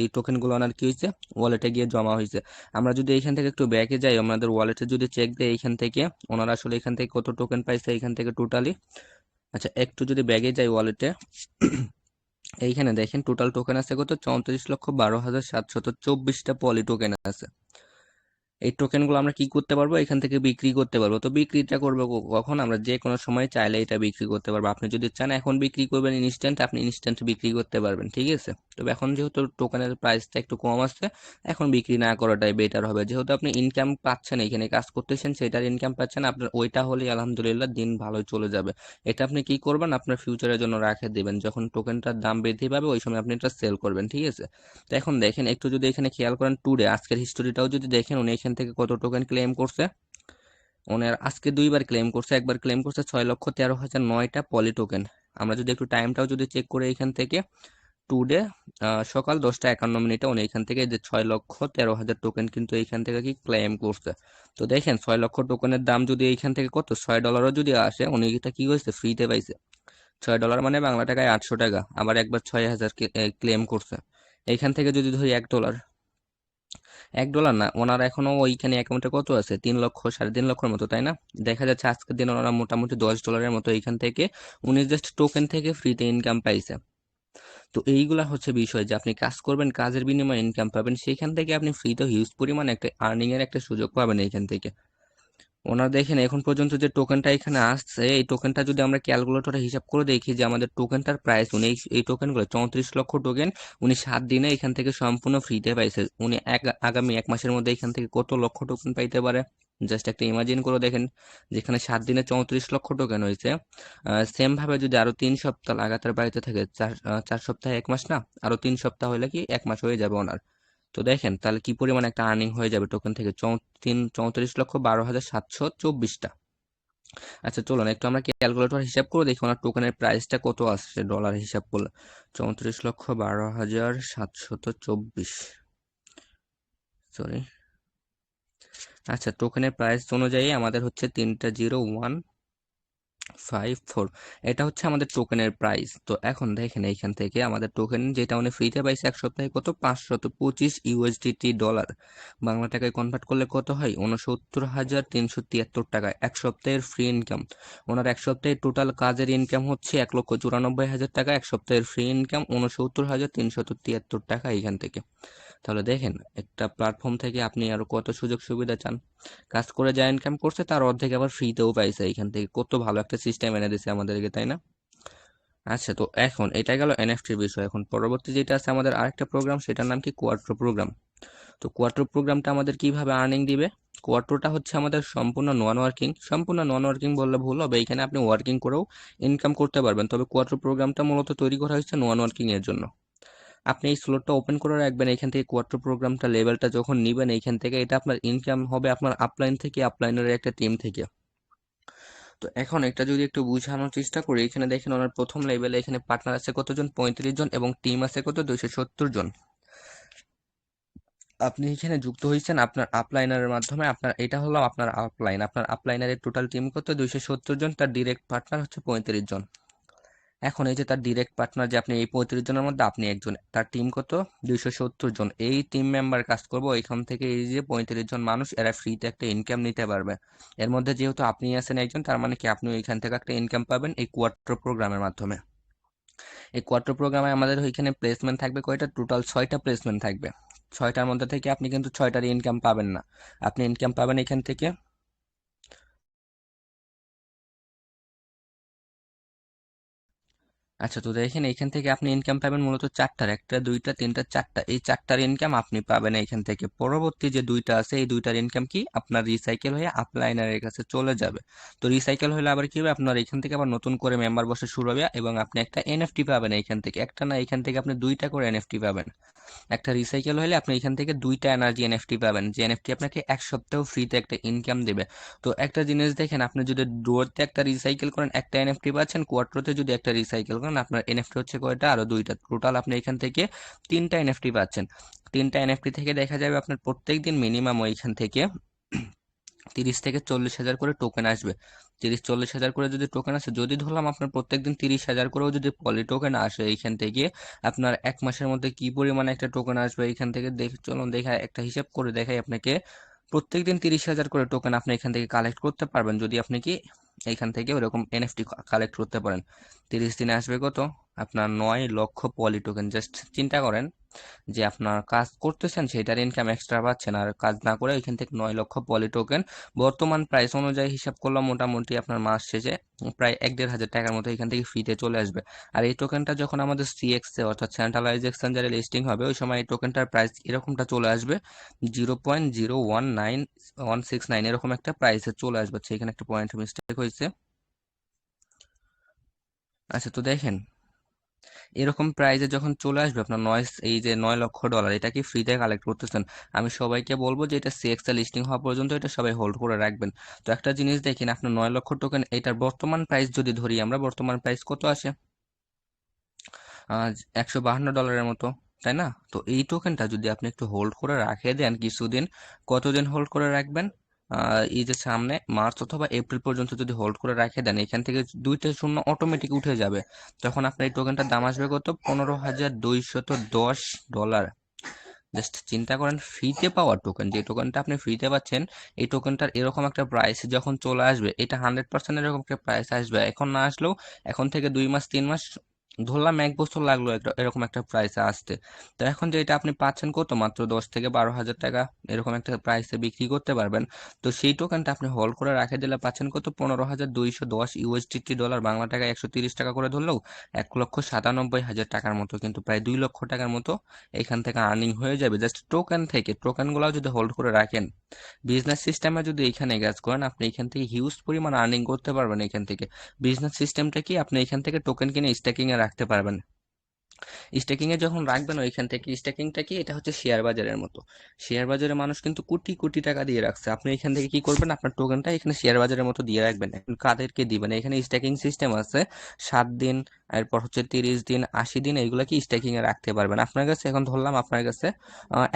এই টোকেন গুলো ওনার কি হয়েছে, ওয়ালেটে গিয়ে জমা হয়েছে। আমরা যদি এখান থেকে একটু ব্যাকে যাই, আমাদের ওয়ালেটে যদি চেক দিই এইখান থেকে, ওনারা আসলে এখান থেকে কত টোকেন পাইছে এখান থেকে টোটালি। আচ্ছা একটু যদি ব্যাগে যাই ওয়ালেটে, এইখানে দেখেন টোটাল টোকেন আছে কত, 34,12,724টা পলি টোকেন আছে। এই টোকেনগুলো আমরা কি করতে পারবো, এখান থেকে বিক্রি করতে পারবো। তো বিক্রিটা করবো কখন, আমরা যে কোনো সময় চাইলে এটা বিক্রি করতে পারবো। আপনি যদি চান এখন বিক্রি করবেন ইনস্ট্যান্ট, আপনি ইনস্ট্যান্ট বিক্রি করতে পারবেন, ঠিক আছে? তবে এখন যেহেতু টোকেনের প্রাইসটা একটু কম আছে, এখন বিক্রি না করাটাই বেটার হবে। যেহেতু আপনি ইনকাম পাচ্ছেন, এখানে কাজ করতেছেন, সেটার ইনকাম পাচ্ছেন, আপনার ওইটা হলেই আলহামদুলিল্লাহ দিন ভালোই চলে যাবে। এটা আপনি কি করবেন, আপনার ফিউচারের জন্য রাখে দিবেন, যখন টোকেনটার দাম বৃদ্ধি পাবে ওই সময় আপনি এটা সেল করবেন, ঠিক আছে? তো এখন দেখেন একটু যদি এখানে খেয়াল করেন, টুডে আজকের হিস্টোরিটাও যদি দেখেন, উনি এখান থেকে কত টোকেন ক্লেম করছে, ওনার আজকে দুইবার ক্লেম করছে, একবার ক্লেম করছে 6,13,009টা পলি টোকেন। আমরা যদি একটু টাইমটাও যদি চেক করে এখান থেকে, টুডে সকাল 10টা 51 মিনিটে উনি এখান থেকে যে 6,13,000 টোকেন কিন্তু এইখান থেকে কি ক্লেম করছে। তো দেখেন 6 লক্ষ টোকেনের দাম যদি এইখান থেকে কত, $6 যদি আসে, উনি এটা কি হয়েছে, ফ্রিতে পাইছে। $6 মানে বাংলা টাকায় 800 টাকা, আবার একবার 6,000 ক্লেম করছে। এইখান থেকে যদি ধরি $1, $1 না, ওনারা এখনো ওইখানে অ্যাকাউন্টে কত আছে, 3 লক্ষ 3.5 লক্ষের মতো, তাই না? দেখা যাচ্ছে আজকের দিন ওনারা মোটামুটি $10 মতো এইখান থেকে উনি জাস্ট টোকেন থেকে ফ্রিতে ইনকাম পাইছে। তো এইগুলা হচ্ছে বিষয়, যে আপনি কাজ করবেন, কাজের বিনিময়ে ইনকাম পাবেন, সেইখান থেকে আপনি ফ্রিতে হিউজ পরিমাণে একটা আর্নিং এর একটা সুযোগ পাবেন এইখান থেকে। ওনারা দেখেন এখন পর্যন্ত যে টোকেনটা এখানে আসছে, এই টোকেনটা যদি আমরা ক্যালকুলেটরে হিসাব করে দেখি, যে আমাদের টোকেনটার প্রাইস, উনি এই টোকেনগুলো 34 লক্ষ টোকেন উনি 7 দিনে এখান থেকে সম্পূর্ণ ফ্রিতে পাইছে। উনি আগামী 1 মাসের মধ্যে এখান থেকে কত লক্ষ টোকেন পাইতে পারে, জাস্ট একটা ইমাজিন করে দেখেন। যেখানে 7 দিনে 34 লক্ষ টোকেন হয়েছে, সেম ভাবে যদি আরো 3 সপ্তাহ লাগাতার বাড়িতে থাকে, 4 সপ্তাহে 1 মাস না, আরো 3 সপ্তাহ হলে কি 1 মাস হয়ে যাবে ওনার। তো দেখেন তাহলে কি পরিমাণ একটা আর্নিং হয়ে যাবে টোকেন থেকে, 34,12,724টা। আচ্ছা চলুন একটু আমরা ক্যালকুলেটর হিসাব করে দেখি ওনার টোকেনের প্রাইসটা কত আসছে ডলার হিসাব করলে। 34,12,724, সরি। আচ্ছা টোকেনের প্রাইস অনুযায়ী আমাদের হচ্ছে 3,0154, এটা হচ্ছে আমাদের টোকেনের প্রাইস। তো এখন দেখেন এইখান থেকে আমাদের টোকেন যেটা উনি ফ্রিতে পাইছে 1 সপ্তাহে কত, 525 USDT। বাংলা টাকায় কনভার্ট করলে কত হয়, 69,373 টাকা 1 সপ্তাহের ফ্রি ইনকাম। ওনার 1 সপ্তাহে টোটাল কাজের ইনকাম হচ্ছে 1,94,000 টাকা, 1 সপ্তাহের ফ্রি ইনকাম 69,373 টাকা এইখান থেকে। তাহলে দেখেন একটা প্ল্যাটফর্ম থেকে আপনি আরো কত সুযোগ সুবিধা চান, কাজ করে যা ইনকাম করছে তার অর্ধেক আবার ফ্রিতেও পাইছে এইখান থেকে, কত ভালো একটা সিস্টেম এনে দিছে আমাদেরকে, তাই না? আচ্ছা তো এখন এটা গেল এনএফটির বিষয়। এখন পরবর্তী যেটা আছে আমাদের আরেকটা প্রোগ্রাম, সেটার নাম কি, কোয়াট্রো প্রোগ্রাম। তো কোয়াট্রো প্রোগ্রামটা আমাদের কিভাবে আর্নিং দিবে, কোয়াট্রোটা হচ্ছে আমাদের সম্পূর্ণ নন ওয়ার্কিং, সম্পূর্ণ নন ওয়ার্কিং বললে ভুল হবে, এখানে আপনি ওয়ার্কিং করেও ইনকাম করতে পারবেন, তবে কোয়াট্রো প্রোগ্রামটা মূলত তৈরি করা হয়েছে নন ওয়ার্কিং এর জন্য। আপনি এই স্লটটা ওপেন করে রাখবেন, এখান থেকে কোয়ার্টার প্রোগ্রামটা লেভেলটা যখন নিবেন এইখান থেকে, এটা আপনার ইনকাম হবে আপনার আপলাইন থেকে, আপলাইনের একটা টিম থেকে। তো এখন এটা যদি একটু বুঝানোর চেষ্টা করি, এখানে দেখেন ওনার প্রথম লেভেলে এখানে পার্টনার আছে কতজন, 35 জন, এবং টিম আছে কত, 270 জন। আপনি এখানে যুক্ত হয়েছেন আপনার আপলাইনারের মাধ্যমে, আপনার এটা হলো আপনার আপলাইন, আপনার আপলাইনারের টোটাল টিম কত, 270 জন, তার ডিরেক্ট পার্টনার হচ্ছে 35 জন। এখন এই যে তার ডিরেক্ট পার্টনার যে আপনি, এই 35 জনের মধ্যে আপনি একজন, তার টিম কত, 270 জন। এই টিম মেম্বার কাজ করবো এখান থেকে, এই যে 35 জন মানুষ এরা ফ্রিতে একটা ইনকাম নিতে পারবে। এর মধ্যে যেহেতু আপনি আছেন একজন, তার মানে কি আপনি এখান থেকে একটা ইনকাম পাবেন এই কোয়ার্টার প্রোগ্রামের মাধ্যমে। এই কোয়ার্টার প্রোগ্রামে আমাদের ওইখানে প্লেসমেন্ট থাকবে কয়টা, টোটাল 6টা প্লেসমেন্ট থাকবে। 6টার মধ্যে থেকে আপনি কিন্তু 6টার ইনকাম পাবেন না, আপনি ইনকাম পাবেন এখান থেকে। আচ্ছা, তো দেখেন এখান থেকে আপনি ইনকাম পাবেন মূলত চারটার, একটা দুইটা তিনটা চারটা, এই চারটার ইনকাম আপনি পাবেন এখান থেকে। পরবর্তী যে দুইটা আছে এই দুইটার ইনকাম কি আপনার রিসাইকেল হয়ে আপলাইনারের কাছে চলে যাবে। তো রিসাইকেল হলে আবার কি হবে, আপনার এখান থেকে আবার নতুন করে মেম্বার বসে শুরু হবে, এবং আপনি একটা এনএফটি পাবেন এখান থেকে, একটা না এখান থেকে আপনি দুইটা করে এনএফটি পাবেন। একটা রিসাইকেল হলে আপনি এখান থেকে দুইটা এনার্জি এনএফটি পাবেন, যে এনএফটি আপনাকে এক সপ্তাহ ফ্রিতে একটা ইনকাম দেবে। তো একটা জিনিস দেখেন, আপনি যদি ডুয়োতে একটা রিসাইকেল করেন একটা এনএফটি পাচ্ছেন, কোয়ার্টারতে যদি একটা রিসাইকেল করেন আপনার এনএফটি হচ্ছে কয়টা, আরো দুইটা, টোটাল আপনি এখান থেকে তিনটা এনএফটি পাচ্ছেন। তিনটা এনএফটি থেকে দেখা যাবে আপনার প্রত্যেক দিন মিনিমাম ওইখান থেকে 30 থেকে 40 হাজার করে টোকেন আসবে। 30-40 হাজার করে যদি টোকেন আসে, যদি ধরলাম আপনার প্রত্যেকদিন 30 হাজার করেও যদি পলি টোকেন আসে এইখান থেকে, আপনার এক মাসের মধ্যে কি পরিমাণে একটা টোকেন আসবে এইখান থেকে দেখে চলুন, দেখা একটা হিসাব করে দেখাই আপনাকে। প্রত্যেকদিন 30 হাজার করে টোকেন আপনি এখান থেকে কালেক্ট করতে পারবেন, যদি আপনি কি এইখান থেকে ওরকম এনএফটি কালেক্ট করতে পারেন। 30 দিনে আসবে কত, আপনার 9 লক্ষ পলি টোকেন। জাস্ট চিন্তা করেন যে আপনার কাজ করতেছেন সেটার ইনকাম এক্সট্রা পাচ্ছেন, আর কাজ না করে এখান থেকে 9 লক্ষ পলি টোকেন বর্তমান প্রাইস অনুযায়ী হিসাব করলাম মোটামুটি আপনার মাস শেষে প্রায় 1-1.5 হাজার টাকার মতো এখান থেকে ফ্রিতে চলে আসবে। আর এই টোকেনটা যখন আমাদের সিএক্স এ অর্থাৎ সেন্ট্রালাইজ এক্সচেঞ্জারে লিস্টিং হবে, ওই সময় এই টোকেনটার প্রাইস এরকমটা চলে আসবে 0.019169, এরকম একটা প্রাইসে চলে আসবে। আচ্ছা, এখানে একটা পয়েন্ট মিস্টেক হয়েছে। আচ্ছা, তো দেখেন এরকম প্রাইজে যখন চলে আসবে আপনার এই যে $9 লক্ষ, এটা কি ফ্রিতে কালেক্ট করতেছেন। আমি সবাইকে বলবো যে এটা সিএক্স এ লিস্টিং হওয়া পর্যন্ত এটা সবাই হোল্ড করে রাখবেন। তো একটা জিনিস দেখেন, আপনার 9 লক্ষ টোকেন, এটার বর্তমান প্রাইস যদি ধরি আমরা, বর্তমান প্রাইস কত আসে, $152 মতো, তাই না? তো এই টোকেনটা যদি আপনি একটু হোল্ড করে রাখে দেন কিছুদিন, কতদিন হোল্ড করে রাখবেন, এই যে সামনে মার্চ অথবা এপ্রিল পর্যন্ত যদি হোল্ড করে রাখে দেন, এখান থেকে দুইটা শূন্য অটোমেটিক উঠে যাবে। তখন আপনার এই টোকেনটার দাম আসবে কত, $15,210। জাস্ট চিন্তা করেন, ফ্রিতে পাওয়ার টোকেন, যে টোকেনটা আপনি ফ্রিতে পাচ্ছেন, এই টোকেনটার এরকম একটা প্রাইস যখন চলে আসবে, এটা 100% এরকম একটা প্রাইস আসবে। এখন না আসলেও এখন থেকে 2 মাস 3 মাস, ধরলাম 1 বছর লাগলো এরকম একটা প্রাইসে আসতে। তো এখন যে এটা আপনি পাচ্ছেন কত, মাত্র 10 থেকে 12 হাজার টাকা এরকম একটা প্রাইসে বিক্রি করতে পারবেন। তো সেই টোকেনটা আপনি হোল্ড করে রাখে দিলে পাচ্ছেন কত, $15,210 বাংলা টাকা 130 টাকা করে ধরলেও 1,97,000 টাকার মতো, কিন্তু প্রায় 2 লক্ষ টাকার মতো এখান থেকে আর্নিং হয়ে যাবে জাস্ট টোকেন থেকে। টোকেনগুলো যদি হোল্ড করে রাখেন, বিজনেস সিস্টেমে যদি এখানে কাজ করেন, আপনি এখান থেকে হিউজ পরিমাণ আর্নিং করতে পারবেন এখান থেকে। বিজনেস সিস্টেমটা কি, আপনি এখান থেকে টোকেন কিনে স্ট্যাকিং এ রাখতে পারবেন। স্টেকিং এ যখন রাখবেন ওইখান থেকে, স্টেকিংটা কি, এটা হচ্ছে শেয়ার বাজারের মতো। শেয়ার বাজারে মানুষ কিন্তু কোটি কোটি টাকা দিয়ে রাখছে, আপনি এখান থেকে কি করবেন, আপনার টোকেনটা এখানে শেয়ার বাজারের মতো দিয়ে রাখবেন। এখন কাদেরকে দিবেন, এখানে স্টেকিং সিস্টেম আছে 7 দিন, এরপর হচ্ছে 30 দিন, 80 দিন, এইগুলা কি স্টেকিং এ রাখতে পারবেন। আপনার কাছে এখন ধরলাম আপনার কাছে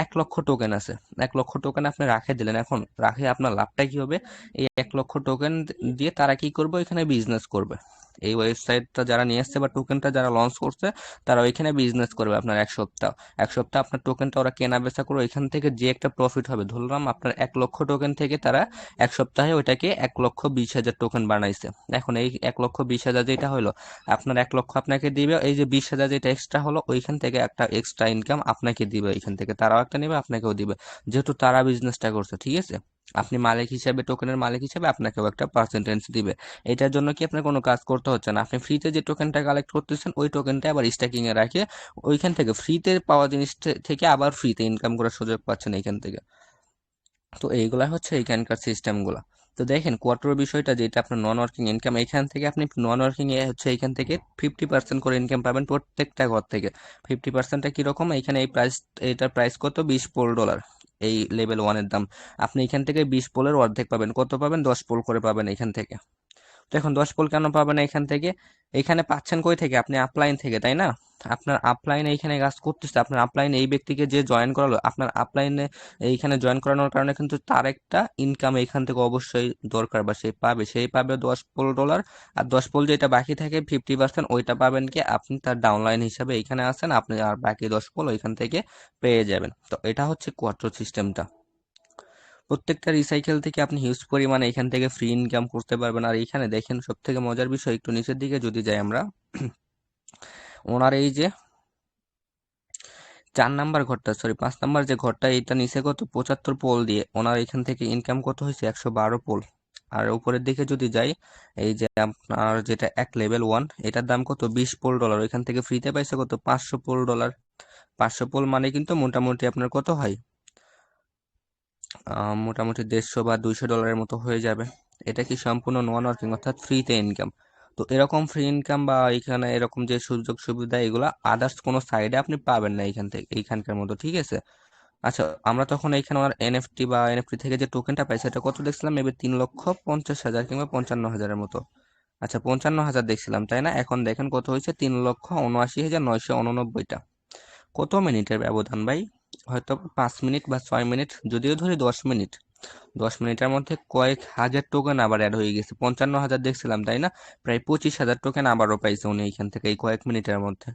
1 লক্ষ টোকেন আছে, 1 লক্ষ টোকেন আপনি রাখে দিলেন, এখন রাখে আপনার লাভটা কি হবে, এই 1 লক্ষ টোকেন দিয়ে তারা কি করবে, এখানে বিজনেস করবে। এই ওয়েবসাইটটা যারা নিয়ে আসছে বা টোকেনটা যারা লঞ্চ করছে, তারা ওইখানে বিজনেস করবে আপনার 1 সপ্তাহ। 1 সপ্তাহ আপনার টোকেনটা ওরা কেনা বেচা করে, ওইখান থেকে যে একটা প্রফিট হবে, ধরলাম আপনার 1 লক্ষ টোকেন থেকে তারা 1 সপ্তাহে ওইটাকে 1,20,000 টোকেন বানাইছে। এখন এই 1,20,000 যেটা হলো, আপনার 1 লক্ষ আপনাকে দিবে, এই যে 20,000 যেটা এক্সট্রা হলো, ওইখান থেকে একটা এক্সট্রা ইনকাম আপনাকে দিবে, ওইখান থেকে তারাও একটা নেবে আপনাকেও দিবে, যেহেতু তারা বিজনেসটা করছে, ঠিক আছে। আপনি মালিক হিসাবে, টোকেনের মালিক হিসাবে আপনাকেও একটা পার্সেন্টেজ দিবে। এটার জন্য কি আপনার কোনো কাজ করতে হচ্ছে না, আপনি ফ্রিতে যে টোকেনটা কালেক্ট করতেছেন ওই টোকেনটা আবার স্ট্যাকিং এ রাখে ওইখান থেকে ফ্রিতে পাওয়া জিনিস থেকে আবার ফ্রিতে ইনকাম করার সুযোগ পাচ্ছেন এইখান থেকে। তো এইগুলা হচ্ছে এইখানকার সিস্টেমগুলা। তো দেখেন কোয়ার্টার বিষয়টা, যেটা আপনার নন ওয়ার্কিং ইনকাম, এখান থেকে আপনি নন ওয়ার্কিং এ হচ্ছে এখান থেকে 50% করে ইনকাম পাবেন প্রত্যেকটা ঘর থেকে। 50%টা কিরকম, এখানে এই প্রাইস, এটার প্রাইস কত, $20 এই লেভেল ওয়ানের দাম। আপনি এখান থেকে 20 পোলের অর্ধেক পাবেন, কত পাবেন, 10 পোল করে পাবেন এখান থেকে। তো এখন 10 পোল কেন পাবেন এখান থেকে, এখানে পাচ্ছেন কই থেকে, আপনি আপলাইন থেকে, তাই না? আপনার আপলাইনে এইখানে কাজ করতেছে, আপনার আপলাইনে এই ব্যক্তিকে যে জয়েন করালো, আপনার আপলাইনে এইখানে জয়েন করানোর কারণে কিন্তু তার একটা ইনকাম এখান থেকে অবশ্যই দরকার, বা সেই পাবে $10। আর 10 পোল যেটা বাকি থাকে 50%, ওইটা পাবেন কি আপনি তার ডাউনলাইন হিসাবে এইখানে আসেন, আপনি আর বাকি 10 পোল ওইখান থেকে পেয়ে যাবেন। তো এটা হচ্ছে কোয়াট্রো সিস্টেমটা। প্রত্যেকটা রিসাইকেল থেকে আপনি হিউজ পরিমাণে এখান থেকে ফ্রি ইনকাম করতে পারবেন। আর এখানে দেখেন সব থেকে মজার বিষয়, একটু নিচের দিকে যদি যাই আমরা, ওনার এই যে 4 নাম্বার ঘরটা, সরি 5 নাম্বার যে ঘরটা, এটা নিচে কত, 75 পোল দিয়ে ওনার এখান থেকে ইনকাম কত হয়েছে, 112 পোল। আর উপরের দিকে যদি যাই, এই যে আপনার যেটা এক লেভেল ওয়ান, এটার দাম কত, $20 ওইখান থেকে ফ্রিতে পাইছে কত, $500। 500 পোল মানে কিন্তু মোটামুটি আপনার কত হয়, মোটামুটি $150 বা $200 মতো হয়ে যাবে। এটা কি সম্পূর্ণ নন ওয়ার্কিং, অর্থাৎ ফ্রিতে ইনকাম। তো এরকম ফ্রি ইনকাম বা এখানে এরকম যে সুযোগ সুবিধা, এগুলা আদার্স কোনো সাইডে আপনি পাবেন না এইখান থেকে, এইখানকার মতো, ঠিক আছে? আচ্ছা, আমরা তখন এইখানে আমার এনএফটি বা এনএফটি থেকে যে টোকেনটা পাই, সেটা কত দেখছিলাম, মেবি 3,50,000 কিংবা 55,000-এর মতো। আচ্ছা, 55,000 দেখছিলাম, তাই না? এখন দেখেন কত হয়েছে, 3,79,989টা। কত মিনিটের ব্যবধান ভাই, হয়তো 5 মিনিট বা 6 মিনিট, যদিও ধরি 10 মিনিট, 10 মিনিটের মধ্যে কয়েক হাজার টোকেন আবার অ্যাড হয়ে গেছে। 55,000 দেখছিলাম, তাই না? প্রায় 25,000 টোকেন আবারও পাইছে উনি এইখান থেকে এই কয়েক মিনিটের মধ্যে।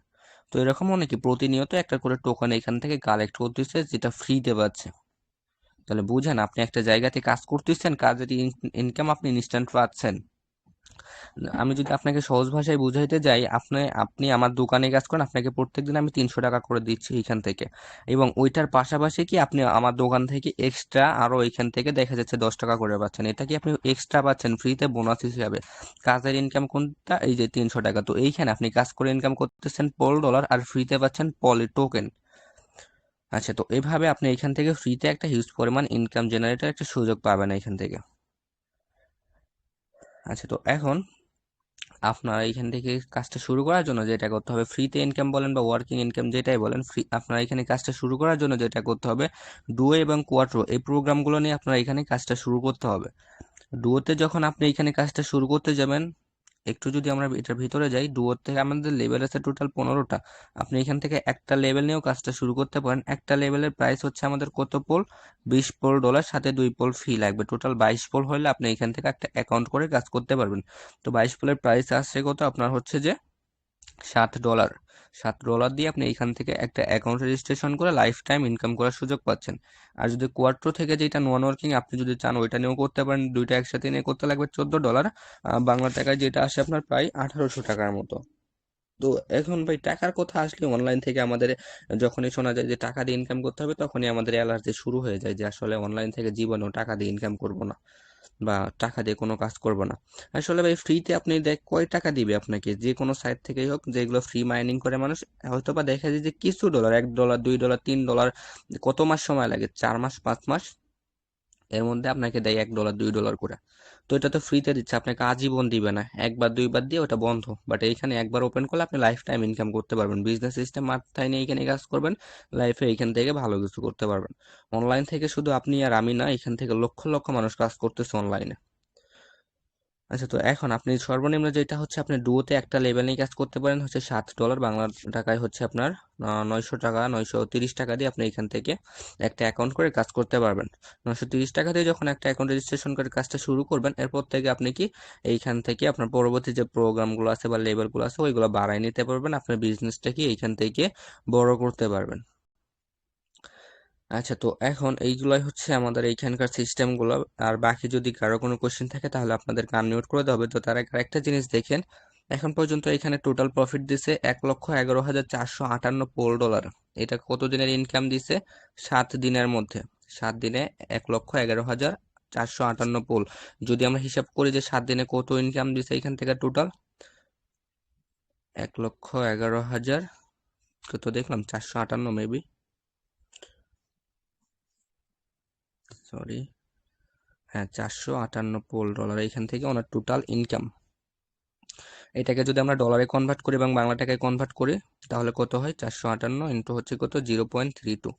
তো এরকম অনেকে প্রতিনিয়ত একটা করে টোকেন এখান থেকে কালেক্ট করতেছে, যেটা ফ্রিতে পাচ্ছে। তাহলে বুঝেন, আপনি একটা জায়গাতে কাজ করতেছেন, কাজের ইনকাম আপনি ইনস্ট্যান্ট পাচ্ছেন। আমি যদি আপনাকে সহজ ভাষায় বুঝাইতে যাই, আপনি আপনি আমার দোকানে কাজ করেন, আপনাকে প্রত্যেকদিন আমি 300 টাকা করে দিচ্ছি এইখান থেকে, এবং ওইটার পাশাপাশি কি আপনি আমার দোকান থেকে এক্সট্রা আরো এইখান থেকে দেখা যাচ্ছে 10 টাকা করে পাচ্ছেন। এটা কি আপনি এক্সট্রা পাচ্ছেন ফ্রিতে বোনাস হিসাবে। কাজের ইনকাম কোনটা, এই যে 300 টাকা। তো এইখানে আপনি কাজ করে ইনকাম করতেছেন $1 আর ফ্রিতে পাচ্ছেন পলি টোকেন। আচ্ছা, তো এইভাবে আপনি এখান থেকে ফ্রিতে একটা হিউজ পরিমাণ ইনকাম জেনারেটের একটা সুযোগ পাবেন এখান থেকে। আচ্ছা, তো এখন আপনার এইখান থেকে কাজটা শুরু করার জন্য যেটা করতে হবে, ফ্রিতে ইনকাম বলেন বা ওয়ার্কিং ইনকাম যেটাই বলেন, আপনার এখানে কাজটা শুরু করার জন্য যেটা করতে হবে, ডুও এবং কোয়াট্রো এই প্রোগ্রামগুলো নিয়ে আপনার এখানে কাজটা শুরু করতে হবে। ডুয়োতে যখন আপনি এখানে কাজটা শুরু করতে যাবেন, একটু যদি আমরা এটার ভিতরে যাই, ডুয়োর থেকে আমাদের লেভেল আছে টোটাল 15টা। আপনি এখান থেকে একটা লেভেল নিয়েও কাজটা শুরু করতে পারেন। একটা লেভেলের প্রাইস হচ্ছে আমাদের কত পোল, $20, সাথে 2 পোল ফি লাগবে, টোটাল 22 পোল হলে আপনি এখান থেকে একটা অ্যাকাউন্ট করে কাজ করতে পারবেন। তো 22 পোলের প্রাইস আসছে কত, আপনার হচ্ছে যে $7। $7 দিয়ে আপনি এখান থেকে একটা অ্যাকাউন্ট রেজিস্ট্রেশন করে লাইফ টাইম ইনকাম করার সুযোগ পাচ্ছেন। আর যদি কোয়ার্ট্রো থেকে যেটা নন ওয়ার্কিং আপনি যদি চান, ওইটা নিয়েও করতে পারেন। দুইটা একসাথে নিয়ে করতে লাগবে $14, বাংলা টাকায় যেটা আসে আপনার প্রায় 1800 টাকার মতো। তো এখন ভাই, টাকার কথা আসলে অনলাইন থেকে আমাদের যখনই শোনা যায় যে টাকা দিয়ে ইনকাম করতে হবে, তখনই আমাদের অ্যালার্জি শুরু হয়ে যায় যে আসলে অনলাইন থেকে জীবনেও টাকা দিয়ে ইনকাম করব না, বা টাকা দিয়ে কোনো কাজ করব না। আসলে ভাই, ফ্রিতে আপনি দেখ কয় টাকা দিবে আপনাকে, যে কোনো সাইট থেকেই হোক, যেগুলো ফ্রি মাইনিং করে মানুষ, হয়তো বা দেখা যায় যে কিছু ডলার, $1, $2, $3, কত মাস সময় লাগে, 4 মাস 5 মাস, এর মধ্যে আপনাকে দেয় $1, $2 করে। তো এটা তো ফ্রিতে দিচ্ছে, আপনাকে আজীবন দিবে না, একবার দুইবার দিয়ে ওটা বন্ধ। বাট এইখানে একবার ওপেন করলে আপনি লাইফ টাইম ইনকাম করতে পারবেন। বিজনেস সিস্টেম মাথায় নিয়ে এখানে কাজ করবেন, লাইফে এইখান থেকে ভালো কিছু করতে পারবেন। অনলাইন থেকে শুধু আপনি আর আমি না, এখান থেকে লক্ষ লক্ষ মানুষ কাজ করতেছে অনলাইনে। আচ্ছা, তো এখন আপনি সর্বনিম্ন যেটা হচ্ছে, আপনি ডুয়োতে একটা লেভেল নিয়ে কাজ করতে পারেন হচ্ছে $7, বাংলা টাকায় হচ্ছে আপনার 900 টাকা, 930 টাকা দিয়ে আপনি এখান থেকে একটা অ্যাকাউন্ট করে কাজ করতে পারবেন। 930 টাকা দিয়ে যখন একটা অ্যাকাউন্ট রেজিস্ট্রেশন করে কাজটা শুরু করবেন, এরপর থেকে আপনি কি এইখান থেকে আপনার পরবর্তী যে প্রোগ্রামগুলো আছে বা লেভেলগুলো আছে, ওইগুলো বাড়ায় নিতে পারবেন, আপনার বিজনেসটা কি এইখান থেকে বড় করতে পারবেন। আচ্ছা, তো এখন এইগুলাই হচ্ছে আমাদের এইখানকার সিস্টেমগুলো। আর বাকি যদি কারো কোনো কোশ্চেন থাকে, তাহলে আপনাদেরকে আনমিউট করে দেওয়া হবে। তো তার আগে আরেকটা জিনিস দেখেন, এখন পর্যন্ত এখানে টোটাল প্রফিট দিছে 1,11,458 পোল ডলার। এটা কত দিনের ইনকাম দিছে, 7 দিনের মধ্যে। 7 দিনে 1,11,458 পোল। যদি আমরা হিসাব করি যে 7 দিনে কত ইনকাম দিছে এখান থেকে টোটাল, 1,11,000 কত দেখলাম, 458 মেবি, সরি, হ্যাঁ, $458 এইখান থেকে ওনার টোটাল ইনকাম। এটাকে যদি আমরা ডলারে কনভার্ট করি এবং বাংলা টাকায় কনভার্ট করি, তাহলে কত হয়? 458 ইন্টু হচ্ছে কত, 0.32,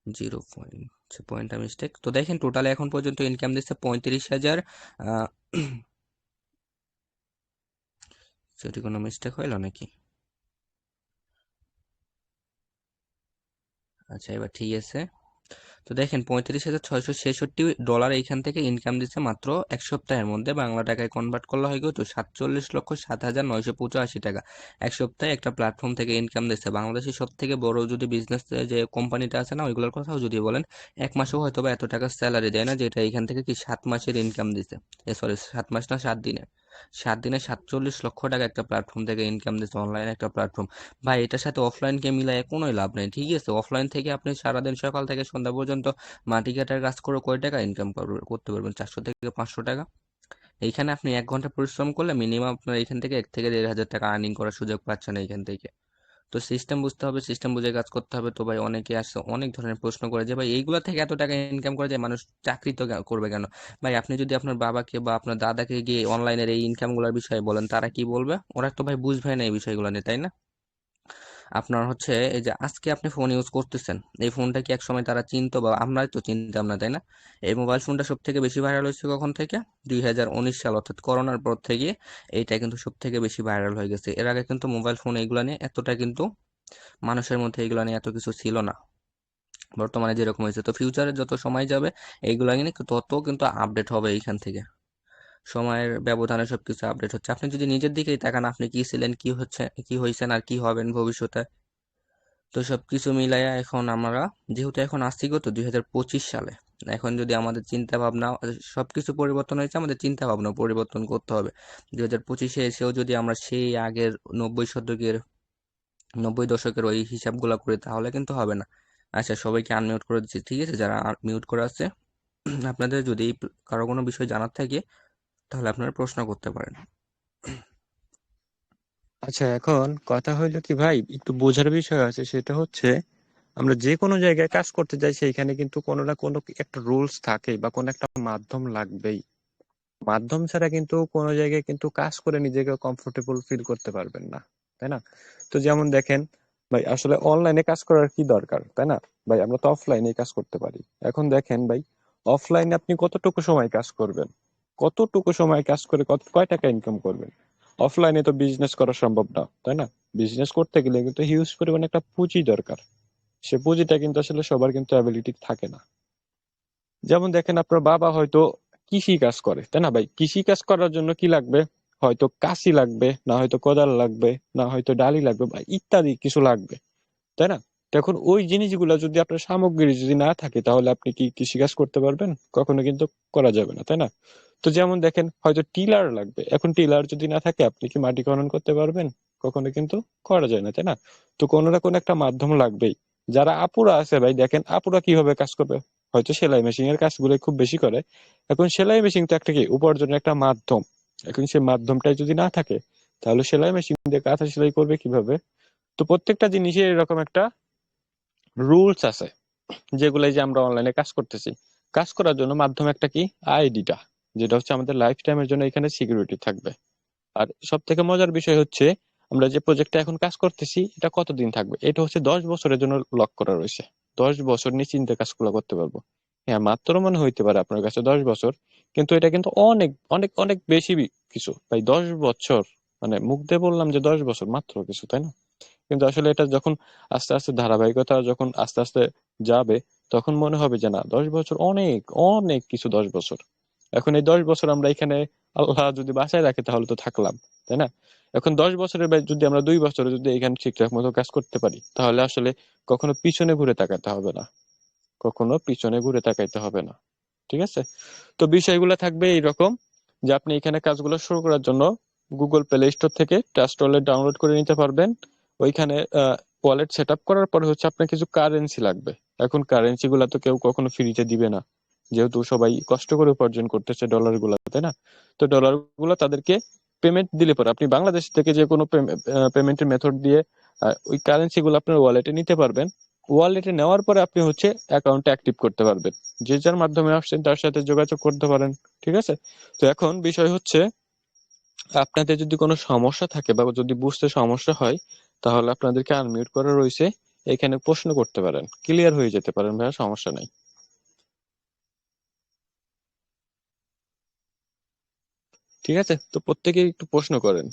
0. পয়েন্টটা মিস্টেক। তো দেখেন টোটালে এখন পর্যন্ত ইনকাম দিচ্ছে 35,000। সেটি কোনো মিস্টেক হইল নাকি? আচ্ছা, এবার ঠিক আছে। তো দেখেন $35,666 এইখান থেকে ইনকাম দিচ্ছে মাত্র এক সপ্তাহের মধ্যে। বাংলা টাকায় কনভার্ট করলে হয় কত? 47,07,985 টাকা। এক সপ্তাহে একটা প্ল্যাটফর্ম থেকে ইনকাম দিচ্ছে। বাংলাদেশের সব থেকে বড় যদি বিজনেস যে কোম্পানিটা আছে না, ওইগুলোর কথাও যদি বলেন, এক মাসেও হয়তো বা এত টাকা স্যালারি দেয় না, যেটা এখান থেকে কি 7 মাসের ইনকাম দিচ্ছে। সরি, 7 মাস না, 7 দিনে। 7 দিনে 47 লক্ষ টাকা একটা প্ল্যাটফর্ম থেকে ইনকাম দিচ্ছে, অনলাইন একটা প্ল্যাটফর্ম। ভাই এটার সাথে অফলাইনকে মিলায় কোনোই লাভ নেই, ঠিক আছে? অফলাইন থেকে আপনি সারাদিন সকাল থেকে সন্ধ্যা পর্যন্ত মাটি কাটার কাজ করে কয় টাকা ইনকাম করতে পারবেন? 400 থেকে 500 টাকা। এইখানে আপনি 1 ঘন্টা পরিশ্রম করলে মিনিমাম আপনার এখান থেকে 1 থেকে 1,500 টাকা আর্নিং করার সুযোগ পাচ্ছেন এইখান থেকে। তো সিস্টেম বুঝতে হবে, সিস্টেম বুঝে কাজ করতে হবে। তো ভাই অনেকে আসছে অনেক ধরনের প্রশ্ন করে যে ভাই এইগুলা থেকে এত টাকা ইনকাম করা যায়, মানুষ চাকরি তো করবে কেন? ভাই আপনি যদি আপনার বাবাকে বা আপনার দাদাকে গিয়ে অনলাইনের এই ইনকামগুলোর বিষয়ে বলেন, তারা কি বলবে? ওরা তো ভাই বুঝবে না এই বিষয়গুলো নিয়ে, তাই না? আপনার হচ্ছে এই যে আজকে আপনি ফোন ইউজ করতেছেন, এই ফোনটা কি এক সময় তারা চিনতো বা আমরাই তো চিনতাম না, তাই না? এই মোবাইল ফোনটা সব থেকে বেশি ভাইরাল হয়েছে কখন থেকে? 2019 সাল, অর্থাৎ করোনার পর থেকে এইটা কিন্তু সব থেকে বেশি ভাইরাল হয়ে গেছে। এর আগে কিন্তু মোবাইল ফোন এইগুলা নিয়ে এতটা কিন্তু মানুষের মধ্যে এইগুলা নিয়ে এত কিছু ছিল না, বর্তমানে যেরকম হয়েছে। তো ফিউচারে যত সময় যাবে এইগুলা নিয়ে তত কিন্তু আপডেট হবে এইখান থেকে। সময়ের ব্যবধানে সবকিছু আপডেট হচ্ছে। আপনি যদি নিজের দিকেই তাকান, আপনি কি ছিলেন, কি হচ্ছে, কি হয়েছেন আর কি হবেন ভবিষ্যতে, তো সবকিছু মিলাইয়া এখন আমরা যেহেতু এখন আসছি কত 2025 সালে, এখন যদি আমাদের চিন্তা ভাবনা, সবকিছু পরিবর্তন হয়েছে, আমাদের চিন্তা ভাবনা পরিবর্তন করতে হবে। 2025-এ এসেও যদি আমরা সেই আগের 90 দশকের ওই হিসাবগুলো করি, তাহলে কিন্তু হবে না। আচ্ছা, সবাইকে আনমিউট করে দিচ্ছি, ঠিক আছে? যারা মিউট করে আছে, আপনাদের যদি কারো কোনো বিষয় জানার থাকে তাহলে আপনারা প্রশ্ন করতে পারেন। আচ্ছা, এখন কথা হইলো কি ভাই, একটু বোঝার বিষয় আছে, সেটা হচ্ছে আমরা যে কোনো জায়গায় কাজ করতে যাই সেইখানে কিন্তু কোনো না কোনো একটা রুলস থাকে বা কোনো একটা মাধ্যম লাগবেই। মাধ্যম ছাড়া কিন্তু কোনো জায়গায় কিন্তু কাজ করে নিজেকে কমফোর্টেবল ফিল করতে পারবেন না, তাই না? তো যেমন দেখেন ভাই, আসলে অনলাইনে কাজ করার কি দরকার, তাই না? ভাই আমরা তো অফলাইনে কাজ করতে পারি। এখন দেখেন ভাই, অফলাইনে আপনি কতটুকু সময় কাজ করবেন, কতটুকু সময় কাজ করে কয় টাকা ইনকাম করবেন? অফলাইনে তো বিজনেস করা সম্ভব না, তাই না? বিজনেস করতে গেলে কিন্তু হিউজ পরিমাণে একটা পুঁজি দরকার। সে পুঁজিটা কিন্তু আসলে সবার কিন্তু অ্যাবিলিটি থাকে না। যেমন দেখেন, আপনার বাবা হয়তো কৃষি কাজ করে, তাই না ভাই? কৃষি কাজ করার জন্য কি লাগবে? হয়তো কাঁচি লাগবে, না হয়তো কোদাল লাগবে, না হয়তো ডালি লাগবে, বা ইত্যাদি কিছু লাগবে, তাই না? তখন ওই জিনিসগুলো যদি আপনার সামগ্রী যদি না থাকে, তাহলে আপনি কি কৃষিকাজ করতে পারবেন? কখনো কিন্তু করা যাবে না, তাই না? তো যেমন দেখেন, হয়তো টিলার লাগবে। এখন টিলার যদি না থাকে, আপনি কি মাটি খনন করতে পারবেন? কখনো কিন্তু করা যায় না, তাই না? তো কোনো না কোনো একটা মাধ্যম লাগবেই। যারা আপুরা আছে ভাই, দেখেন আপুরা কিভাবে কাজ করবে, হয়তো সেলাই মেশিন এর কাজগুলো খুব বেশি করে। এখন সেলাই মেশিন তো একটা কি উপার্জনের একটা মাধ্যম। এখন সেই মাধ্যমটাই যদি না থাকে, তাহলে সেলাই মেশিন দিয়ে কাঁথা সেলাই করবে কিভাবে? তো প্রত্যেকটা জিনিসের এরকম একটা রুলস আছে, যেগুলো এই যে আমরা অনলাইনে কাজ করতেছি, কাজ করার জন্য মাধ্যম একটা কি, আইডিটা, যেটা হচ্ছে আমাদের লাইফ টাইমের জন্য এখানে সিকিউরিটি থাকবে। আর সব থেকে মজার বিষয় হচ্ছে, আমরা যে প্রজেক্টটা এখন কাজ করতেছি, এটা কতদিন থাকবে? এটা হচ্ছে 10 বছরের জন্য লক করা রয়েছে। 10 বছর নিশ্চিন্তে কাজগুলো করতে পারবো। হ্যাঁ, মাত্র মনে হইতে পারে আপনার কাছে 10 বছর, কিন্তু এটা কিন্তু অনেক অনেক অনেক বেশি কিছু ভাই। 10 বছর মানে মুখ দিয়ে বললাম যে 10 বছর মাত্র কিছু, তাই না? কিন্তু আসলে এটা যখন আস্তে আস্তে ধারাবাহিকতা যখন আস্তে আস্তে যাবে, তখন মনে হবে যে না, 10 বছর অনেক অনেক কিছু। 10 বছর, এখন এই 10 বছর আমরা এখানে আল্লাহ যদি বাঁচায় রাখে তাহলে তো থাকলাম, তাই না? এখন 10 বছরের যদি আমরা 2 বছরে যদি এখানে ঠিকঠাক মতো কাজ করতে পারি, তাহলে আসলে কখনো পিছনে ঘুরে তাকাতে হবে না, কখনো পিছনে ঘুরে তাকাইতে হবে না। ঠিক আছে? তো বিষয়গুলো থাকবে এইরকম, যে আপনি এখানে কাজগুলো শুরু করার জন্য গুগল প্লে স্টোর থেকে ট্রাস্ট ওয়ালেট ডাউনলোড করে নিতে পারবেন। ওইখানে ওয়ালেট সেট আপ করার পরে হচ্ছে আপনার কিছু কারেন্সি লাগবে। এখন কারেন্সি গুলা তো কেউ কখনো ফ্রিতে দিবে না, যেহেতু সবাই কষ্ট করে উপার্জন করতেছে ডলার গুলা, তাই না? তো ডলার গুলা তাদেরকে পেমেন্ট দিলে পরে আপনি বাংলাদেশ থেকে যে কোনো পেমেন্টের মেথড দিয়ে ওই কারেন্সি গুলো আপনার ওয়ালেটে নিতে পারবেন। ওয়ালেটে নেওয়ার পরে আপনি হচ্ছে অ্যাকাউন্টটা অ্যাক্টিভ করতে পারবেন। যে যার মাধ্যমে আসছেন তার সাথে যোগাযোগ করতে পারেন। ঠিক আছে? তো এখন বিষয় হচ্ছে, আপনাদের যদি কোনো সমস্যা থাকে বা যদি বুঝতে সমস্যা হয়, তাহলে আপনাদেরকে আনমিউট করা রয়েছে, এখানে প্রশ্ন করতে পারেন, ক্লিয়ার হয়ে যেতে পারেন ভাইয়া, সমস্যা নাই। ঠিক আছে, তো প্রত্যেকেই একটু প্রশ্ন করেন।